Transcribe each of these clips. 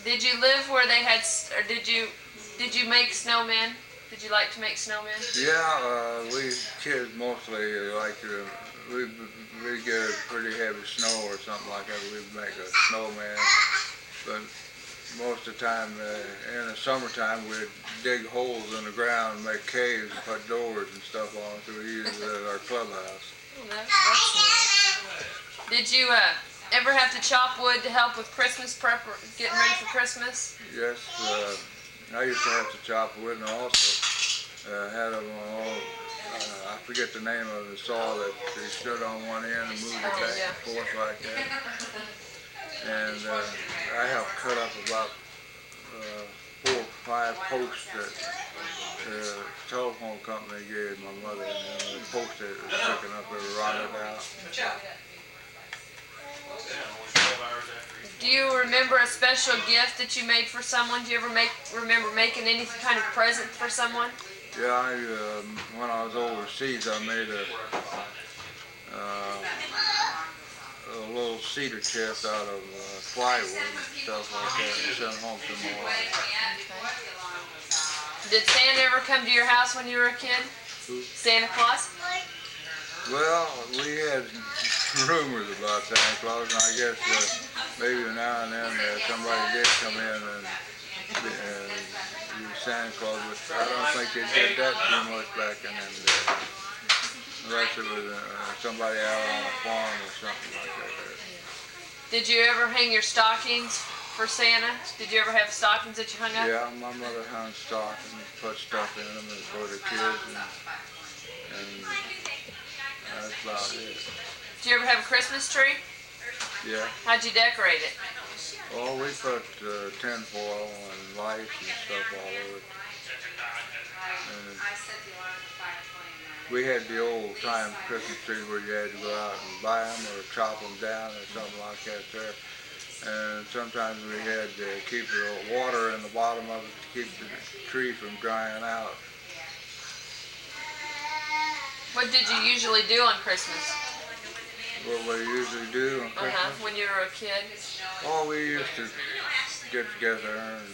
Did you live where they had, or did you make snowmen? Did you like to make snowmen? Yeah, we kids mostly like to, we, we get a pretty heavy snow or something like that, we'd make a snowman. But most of the time, in the summertime, we'd dig holes in the ground and make caves and put doors and stuff on it, so we use it at our clubhouse. Oh, that's neat. Did you ever have to chop wood to help with Christmas getting ready for Christmas? Yes, I used to have to chop wood, and also had them all, I forget the name of the saw that they stood on one end and moved it back and forth like that. And I helped cut up about 4 or 5 posts that the telephone company gave my mother, and the post that was sticking up, it rotted out. Do you remember a special gift that you made for someone? Do you ever remember making any kind of present for someone? Yeah, when I was overseas, I made a little cedar chest out of plywood and stuff like that, and sent home to my wife. Did Santa ever come to your house when you were a kid? Santa Claus? Well, we had rumors about Santa Claus, and I guess maybe now and then somebody did come in and use Santa Claus, but I don't think they did that too much back in them days. Unless it was somebody out on a farm or something like that. Did you ever hang your stockings for Santa? Did you ever have stockings that you hung up? Yeah, my mother hung stockings, put stuff in them for the kids, and that's about it. Did you ever have a Christmas tree? Yeah. How'd you decorate it? Oh, we put tinfoil and lights and stuff all over it. And we had the old time Christmas trees where you had to go out and buy them or chop them down or something like that there. And sometimes we had to keep the water in the bottom of it to keep the tree from drying out. What did you usually do on Christmas? What we usually do on Christmas? When you were a kid? Oh, we used to get together and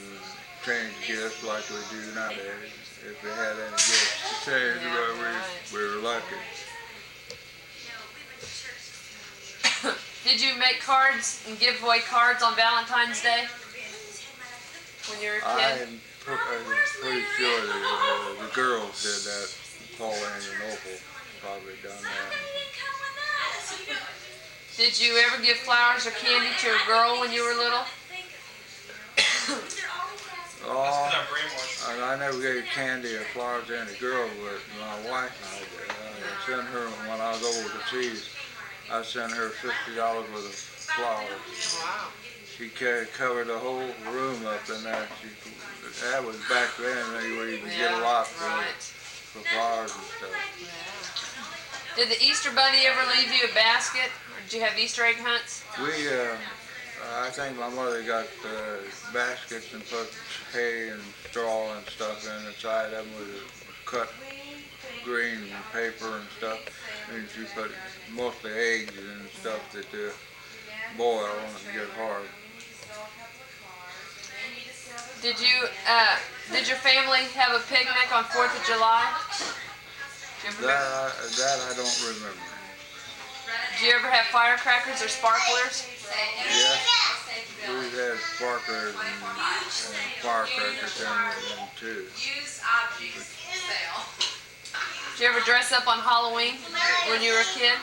change gifts like we do nowadays. If we had any gifts to change, we were lucky. Did you make cards and give away cards on Valentine's Day when you were a kid? I'm pretty sure that the girls did that. Pauline and Opal probably done that. Did you ever give flowers or candy to a girl when you were little? Oh, I never gave candy or flowers to any girl, but my wife and I did. I sent her, when I was overseas, I sent her $50 worth of flowers. Wow. She covered the whole room up in there. That was back then, where you could get a lot for flowers and stuff. Did the Easter Bunny ever leave you a basket? Or did you have Easter egg hunts? I think my mother got baskets and put hay and straw and stuff in inside of them with cut green paper and stuff. And she put mostly eggs and stuff that boil and get hard. Did your family have a picnic on 4th of July? That I don't remember. Did you ever have firecrackers or sparklers? Yes, we had sparklers and firecrackers in them too. Did you ever dress up on Halloween when you were a kid?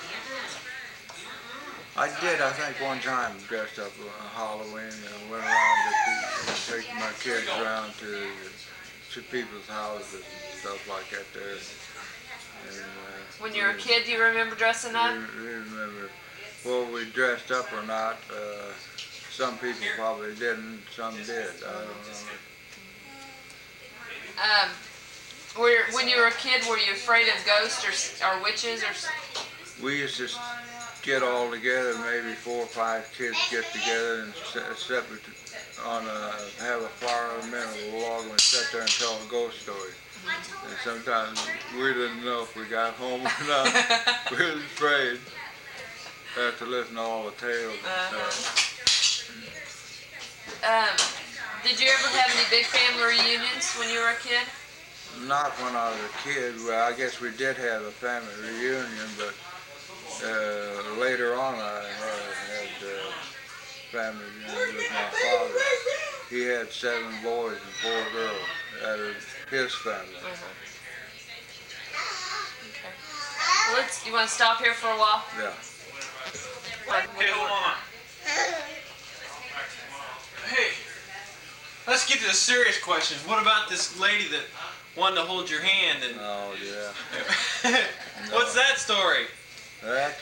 I did, I think one time dressed up on Halloween and went around taking my kids around to people's houses and stuff like that there. And, when you were a kid, do you remember dressing up? We remember, well, we dressed up or not. Some people probably didn't, some did. I don't know. When you were a kid, were you afraid of ghosts or witches or? We used to get all together, maybe 4 or 5 kids get together and have a fire in the middle of the log and sit there and tell a ghost story. And sometimes we didn't know if we got home or not. We was afraid. Have to listen to all the tales and stuff. Did you ever have any big family reunions when you were a kid? Not when I was a kid. Well, I guess we did have a family reunion, but later on I had family reunion with my father. He had 7 boys and 4 girls out of his family. Okay. Well, you want to stop here for a while? Yeah. Hey, hold on. Hey, let's get to the serious questions. What about this lady that wanted to hold your hand? And Oh, yeah. what's that story? That,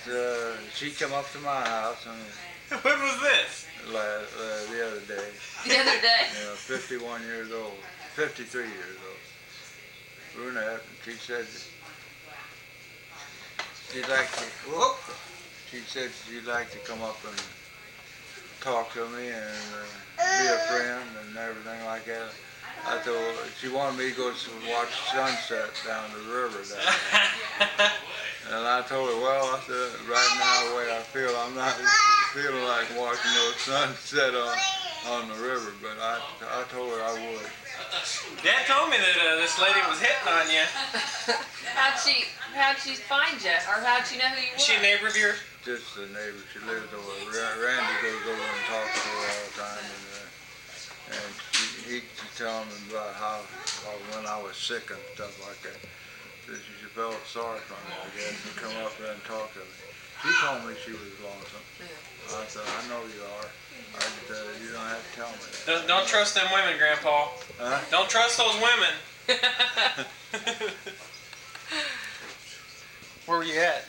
she come up to my house and When was this? the other day. The other day? 51 years old, 53 years old. Brunette, and she said she'd like to, she said she'd like to come up and talk to me and be a friend and everything like that. I told her, she wanted me to go watch sunset down the river down there. And I told her, well, I said, right now the way I feel, I'm not feeling like watching no sunset on the river, but I told her I would. Dad told me that this lady was hitting on you. How'd she find you, or how'd she know who you were? Is she a neighbor of yours? Just a neighbor. She lives over. Randy goes over and talks to her all the time, and he tell me about how when I was sick and stuff like that. She felt sorry for me, I guess, and come up there and talk to me. She told me she was lonesome. Yeah. I said, I know you are. I said, you don't have to tell me that. Don't trust them women, Grandpa. Huh? Don't trust those women. Where were you at?